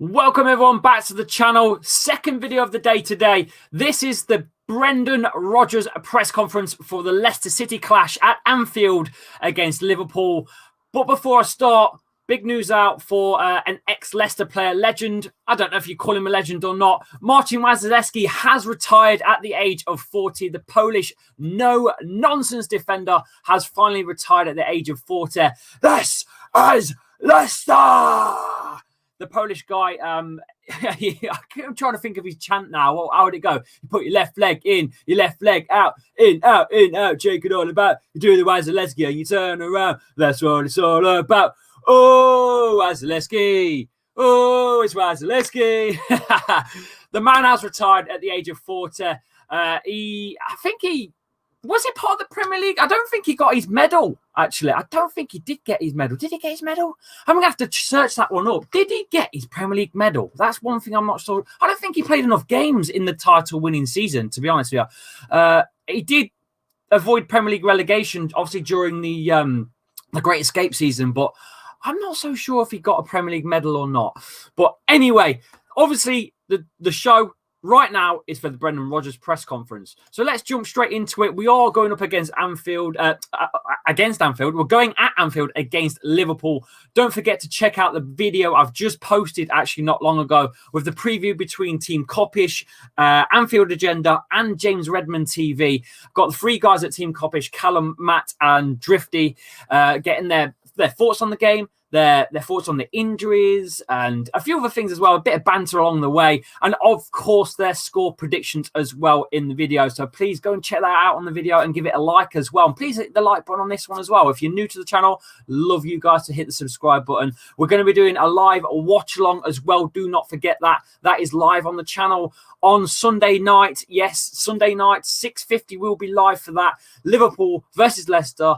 Welcome everyone back to the channel. Second video of the day today. This is the Brendan Rodgers press conference for the Leicester City clash at Anfield against Liverpool. But before I start, big news out for an ex-Leicester player, legend. I don't know if you call him a legend or not. Marcin Wasilewski has retired at the age of 40. The Polish no-nonsense defender has finally retired at the age of 40. This is Leicester! The Polish guy, I'm trying to think of his chant now. How would it go? You put your left leg in, your left leg out, in, out, shake it all about. You do the Wasilewski and you turn around. That's what it's all about. Oh, Wasilewski. Oh, it's Wasilewski. The man has retired at the age of 40. Was he part of the Premier League? I don't think he got his medal, actually. I don't think he did get his medal. Did he get his medal? I'm going to have to search that one up. Did he get his Premier League medal? That's one thing I'm not sure. I don't think he played enough games in the title-winning season, to be honest with you. He did avoid Premier League relegation, obviously, during the Great Escape season, but I'm not so sure if he got a Premier League medal or not. But anyway, obviously, the show right now is for the Brendan Rodgers press conference. So let's jump straight into it. We are going up against Anfield. We're going at Anfield against Liverpool. Don't forget to check out the video I've just posted actually not long ago with the preview between Team Coppish, Anfield Agenda and James Redmond TV. Got the three guys at Team Coppish, Callum, Matt and Drifty, getting their thoughts on the game, their thoughts on the injuries and a few other things as well, a bit of banter along the way, and of course their score predictions as well in the video. So please go and check that out on the video and give it a like as well. And please hit the like button on this one as well. If you're new to the channel, love you guys to hit the subscribe button. We're going to be doing a live watch along as well. Do not forget that. That is live on the channel on Sunday night. Yes, Sunday night, 6:50 will be live for that. Liverpool versus Leicester,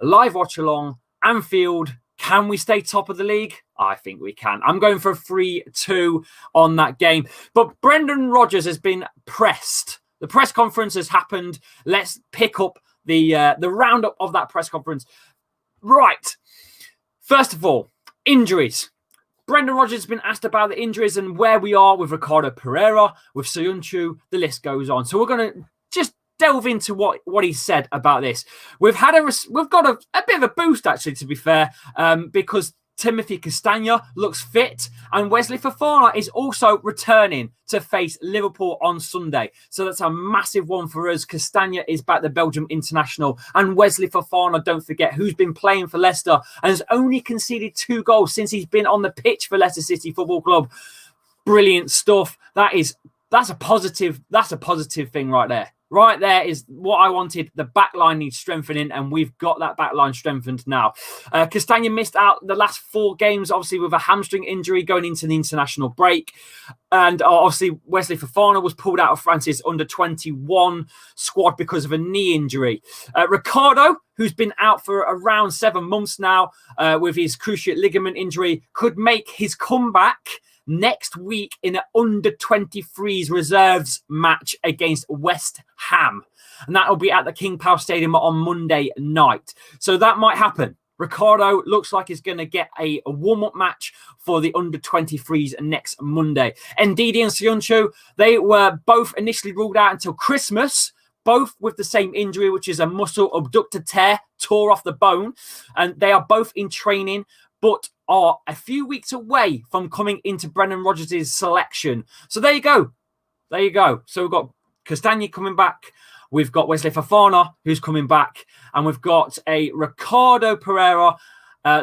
live watch along, Anfield. Can we stay top of the league? I think we can. I'm going for a 3-2 on that game. But Brendan Rodgers has been pressed. The press conference has happened. Let's pick up the roundup of that press conference. Right. First of all, injuries. Brendan Rodgers has been asked about the injuries and where we are with Ricardo Pereira, with Soyuncu. The list goes on. So we're going to just delve into what he said about this. We've got a bit of a boost, actually, to be fair, because Timothy Castagna looks fit and Wesley Fofana is also returning to face Liverpool on Sunday. So that's a massive one for us. Castagna is back, the Belgium international, and Wesley Fofana, don't forget, who's been playing for Leicester and has only conceded 2 goals since he's been on the pitch for Leicester City Football Club. Brilliant stuff. That's a positive thing right there. Right there is what I wanted. The back line needs strengthening, and we've got that back line strengthened now. Castagna missed out the last 4 games, obviously, with a hamstring injury going into the international break. And obviously, Wesley Fofana was pulled out of France's under-21 squad because of a knee injury. Ricardo, who's been out for around 7 months now with his cruciate ligament injury, could make his comeback next week in an under-23s reserves match against West Ham. And that will be at the King Power Stadium on Monday night. So that might happen. Ricardo looks like he's going to get a warm-up match for the under-23s next Monday. Ndidi and Soyuncu, they were both initially ruled out until Christmas, both with the same injury, which is a muscle abductor tear, tore off the bone. And they are both in training, but are a few weeks away from coming into Brendan Rodgers' selection. So there you go. There you go. So we've got Castagna coming back. We've got Wesley Fofana, who's coming back. And we've got a Ricardo Pereira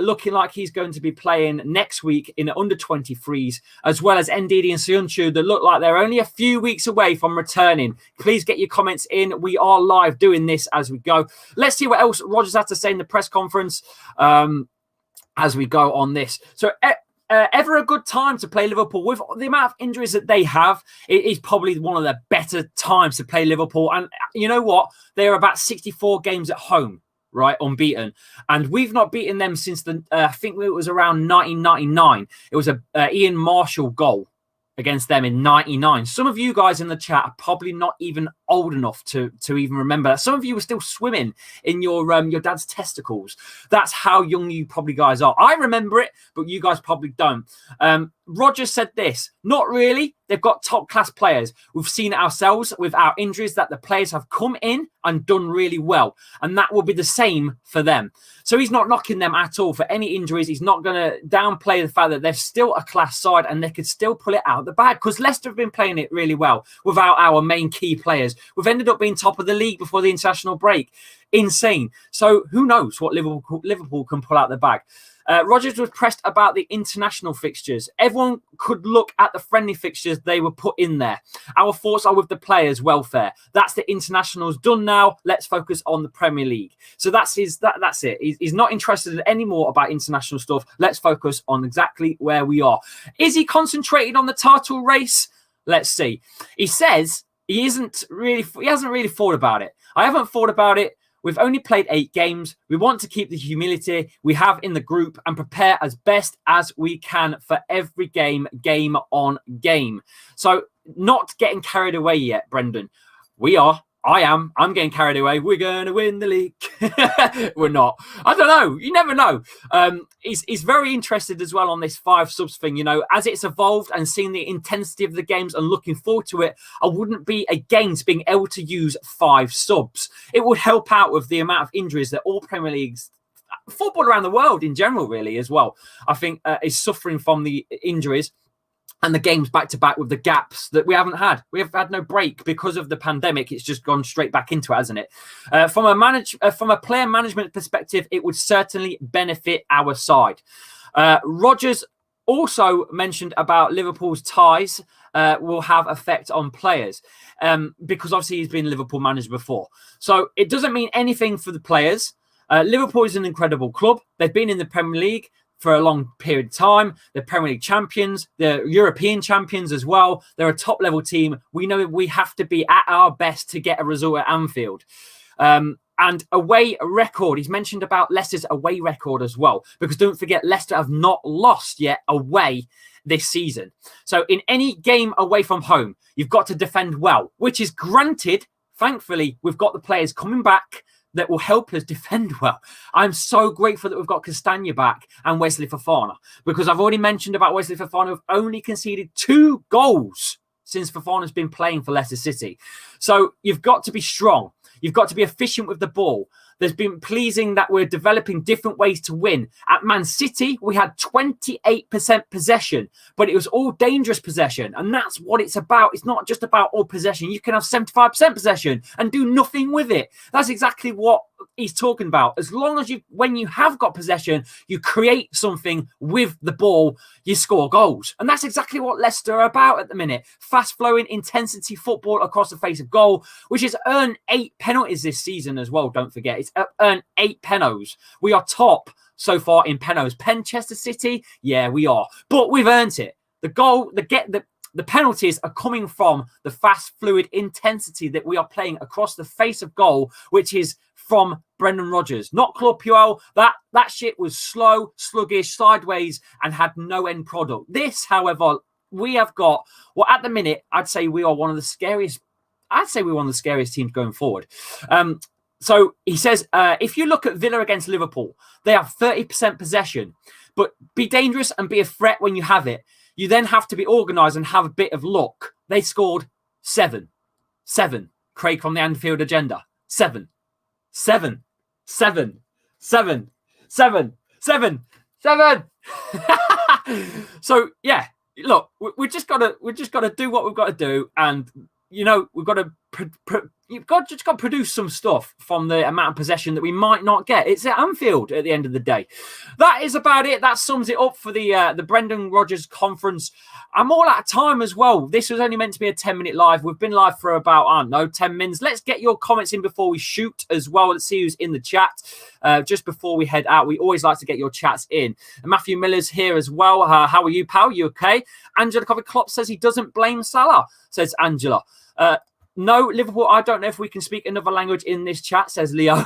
looking like he's going to be playing next week in the under-23s, as well as Ndidi and Soyuncu that look like they're only a few weeks away from returning. Please get your comments in. We are live doing this as we go. Let's see what else Rodgers had to say in the press conference as we go on this. So ever a good time to play Liverpool. With the amount of injuries that they have, it is probably one of the better times to play Liverpool. And you know what? They are about 64 games at home, right? Unbeaten. And we've not beaten them since I think it was around 1999. It was a Ian Marshall goal against them in 99. Some of you guys in the chat are probably not even old enough to even remember that. Some of you were still swimming in your dad's testicles. That's how young you probably guys are. I remember it, but you guys probably don't. Roger said this, not really. They've got top class players. We've seen it ourselves with our injuries that the players have come in and done really well. And that will be the same for them. So he's not knocking them at all for any injuries. He's not going to downplay the fact that they're still a class side and they could still pull it out of the bag, because Leicester have been playing it really well without our main key players. We've ended up being top of the league before the international break. Insane. So who knows what Liverpool can pull out the bag. Rodgers was pressed about the international fixtures. Everyone could look at the friendly fixtures they were put in there. Our thoughts are with the players' welfare. That's the internationals done now. Let's focus on the Premier League. So that's it. He's not interested anymore about international stuff. Let's focus on exactly where we are. Is he concentrated on the title race? Let's see. He says he hasn't really thought about it. I haven't thought about it. We've only played 8 games. We want to keep the humility we have in the group and prepare as best as we can for every game on game. So not getting carried away yet, Brendan. We are. I am. I'm getting carried away. We're going to win the league. We're not. I don't know. You never know. He's very interested as well on this 5 subs thing. You know, as it's evolved and seeing the intensity of the games and looking forward to it, I wouldn't be against being able to use 5 subs. It would help out with the amount of injuries that all Premier Leagues, football around the world in general, really, as well, I think is suffering from the injuries. And the games back to back with the gaps that we haven't had. We have had no break because of the pandemic. It's just gone straight back into it, hasn't it? From a player management perspective, it would certainly benefit our side. Rodgers also mentioned about Liverpool's ties will have effect on players because obviously he's been Liverpool manager before. So it doesn't mean anything for the players. Liverpool is an incredible club. They've been in the Premier League for a long period of time. They're Premier League champions. They're European champions as well. They're a top-level team. We know we have to be at our best to get a result at Anfield. And away record, he's mentioned about Leicester's away record as well, because don't forget, Leicester have not lost yet away this season. So in any game away from home, you've got to defend well, which is granted. Thankfully, we've got the players coming back that will help us defend well. I'm so grateful that we've got Castagna back and Wesley Fofana, because I've already mentioned about Wesley Fofana, who've only conceded 2 goals since Fofana's been playing for Leicester City. So you've got to be strong. You've got to be efficient with the ball. There's been pleasing that we're developing different ways to win. At Man City, we had 28% possession, but it was all dangerous possession. And that's what it's about. It's not just about all possession. You can have 75% possession and do nothing with it. That's exactly what he's talking about. As long as when you have got possession, you create something with the ball, you score goals. And that's exactly what Leicester are about at the minute. Fast-flowing intensity football across the face of goal, which has earned 8 penalties this season as well, don't forget. It's earned 8 penalties. We are top so far in penalties. Manchester City, yeah, we are. But we've earned it. The penalties are coming from the fast, fluid intensity that we are playing across the face of goal, which is from Brendan Rodgers, not Claude Puel. That shit was slow, sluggish, sideways, and had no end product. This, however, we have got, well, at the minute, I'd say we are one of the scariest. I'd say we're one of the scariest teams going forward. So he says, if you look at Villa against Liverpool, they have 30% possession, but be dangerous and be a threat when you have it. You then have to be organised and have a bit of luck. They scored 7. Craig from the Anfield Agenda. 7. So yeah, look, we just gotta do what we've got to do, and you know we've got to just got to produce some stuff from the amount of possession that we might not get. It's at Anfield at the end of the day. That is about it. That sums it up for the Brendan Rodgers conference. I'm all out of time as well. This was only meant to be a 10-minute live. We've been live for about, 10 minutes. Let's get your comments in before we shoot as well. Let's see who's in the chat. Just before we head out, we always like to get your chats in. Matthew Miller's here as well. How are you, pal? You okay? Angela Covey-Klopp says he doesn't blame Salah, says Angela. No, Liverpool, I don't know if we can speak another language in this chat, says Leo.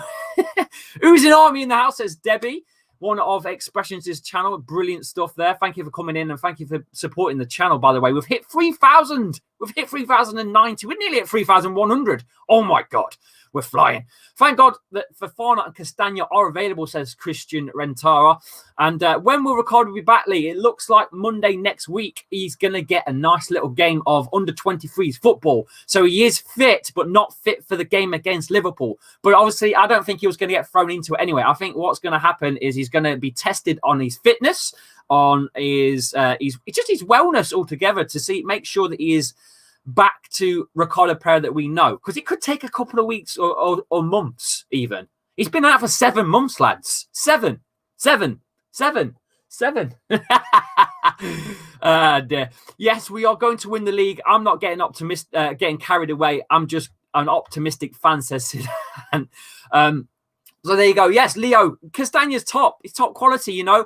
Who's in Army in the house, says Debbie. One of Expressions' channel. Brilliant stuff there. Thank you for coming in and thank you for supporting the channel, by the way. We've hit 3,000 We've hit 3,090. We're nearly at 3,100. Oh my God. We're flying. Thank God that Fofana and Castagna are available, says Christian Rentara. And when we'll record, we'll be back, Lee. It looks like Monday next week, he's going to get a nice little game of under-23s football. So he is fit, but not fit for the game against Liverpool. But obviously, I don't think he was going to get thrown into it anyway. I think what's going to happen is he's going to be tested on his fitness, on his wellness altogether to make sure that he is back to Ricardo Pereira that we know, because it could take a couple of weeks or months even. He's been out for 7 months, lads. Seven. Yes, we are going to win the league. I'm not getting carried away. I'm just an optimistic fan, says Zidane. So there you go. Yes, Leo, Castagna's top. He's top quality, you know.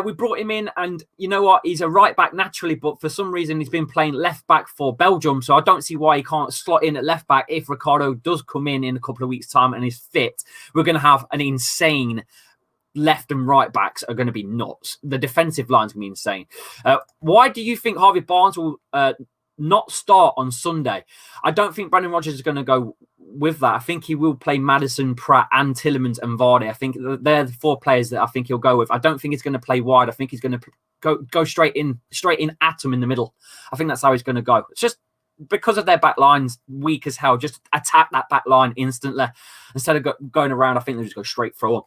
We brought him in, and you know what? He's a right back naturally, but for some reason he's been playing left back for Belgium, so I don't see why he can't slot in at left back if Ricardo does come in a couple of weeks' time and is fit. We're going to have an insane left and right backs are going to be nuts. The defensive line's going to be insane. Why do you think Harvey Barnes will not start on Sunday? I don't think Brendan Rodgers is going to go with that. I think he will play Maddison, Pratt, and Tielemans and Vardy. I think they're the 4 players that I think he'll go with. I don't think he's going to play wide. I think he's going to go straight in at him in the middle. I think that's how he's going to go. It's just because of their back lines, weak as hell. Just attack that back line instantly instead of going around. I think they'll just go straight through them.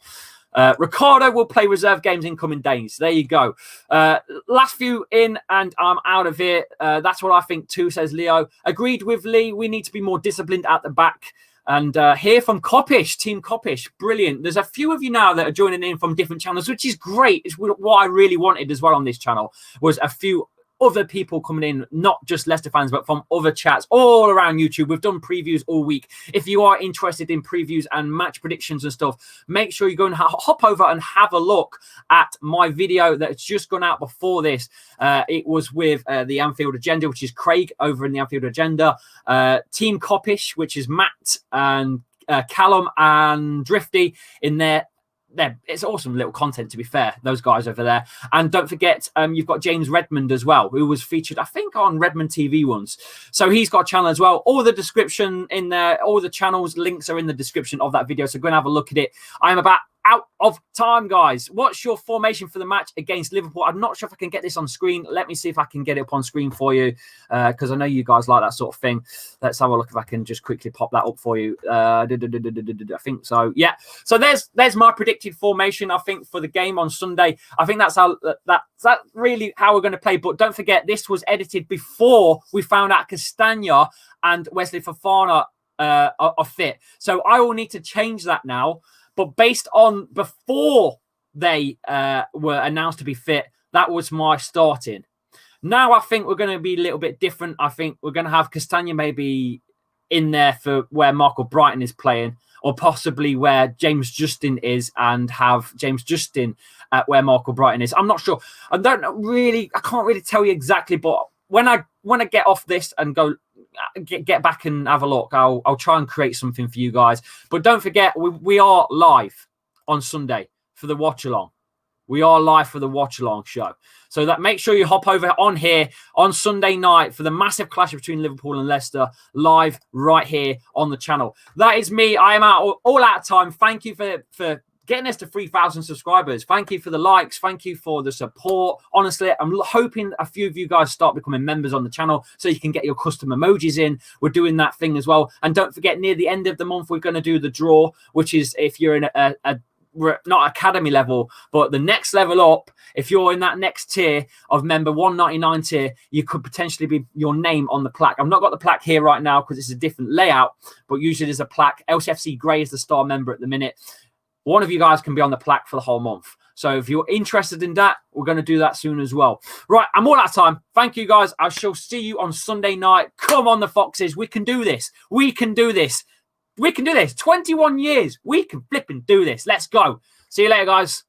Ricardo will play reserve games in coming days. There you go. Last few in and I'm out of here. That's what I think too, says Leo. Agreed with Lee. We need to be more disciplined at the back. And hear from Coppish, Team Coppish. Brilliant. There's a few of you now that are joining in from different channels, which is great. It's what I really wanted as well on this channel, was a few other people coming in, not just Leicester fans, but from other chats all around YouTube. We've done previews all week. If you are interested in previews and match predictions and stuff, make sure you go and hop over and have a look at my video that's just gone out before this. It was with the Anfield Agenda, which is Craig over in the Anfield Agenda. Team Coppish, which is Matt and Callum and Drifty in there. It's awesome little content, to be fair, those guys over there. And don't forget, you've got James Redmond as well, who was featured, I think, on Redmond TV once. So he's got a channel as well. All the description in there, all the channels, links are in the description of that video. So go and have a look at it. I am about out of time, guys. What's your formation for the match against Liverpool? I'm not sure if I can get this on screen. Let me see if I can get it up on screen for you, because I know you guys like that sort of thing. Let's have a look if I can just quickly pop that up for you. I think so. Yeah. So there's my predicted formation, I think, for the game on Sunday. I think that's really how we're going to play. But don't forget, this was edited before we found out Castagna and Wesley Fofana are fit. So I will need to change that now. But based on before they were announced to be fit, that was my starting. Now I think we're going to be a little bit different. I think we're going to have Castagna maybe in there for where Marco Brighton is playing, or possibly where James Justin is, and have James Justin at where Marco Brighton is. I'm not sure. I can't really tell you exactly, but when I get off this and go get back and have a look, I'll try and create something for you guys. But don't forget, we are live on Sunday for the watch along. We are live for the watch along show. So that make sure you hop over on here on Sunday night for the massive clash between Liverpool and Leicester, live right here on the channel. That is me. I am all out of time. Thank you for getting us to 3,000 subscribers. Thank you for the likes. Thank you for the support. Honestly, I'm hoping a few of you guys start becoming members on the channel so you can get your custom emojis in. We're doing that thing as well. And don't forget, near the end of the month, we're going to do the draw, which is if you're in we're not academy level, but the next level up. If you're in that next tier of member 199 tier, you could potentially be your name on the plaque. I've not got the plaque here right now because it's a different layout, but usually there's a plaque. LCFC Grey is the star member at the minute. One of you guys can be on the plaque for the whole month. So if you're interested in that, we're going to do that soon as well. Right, I'm all out of time. Thank you, guys. I shall see you on Sunday night. Come on, the Foxes. We can do this. We can do this. We can do this. 21 years. We can flip and do this. Let's go. See you later, guys.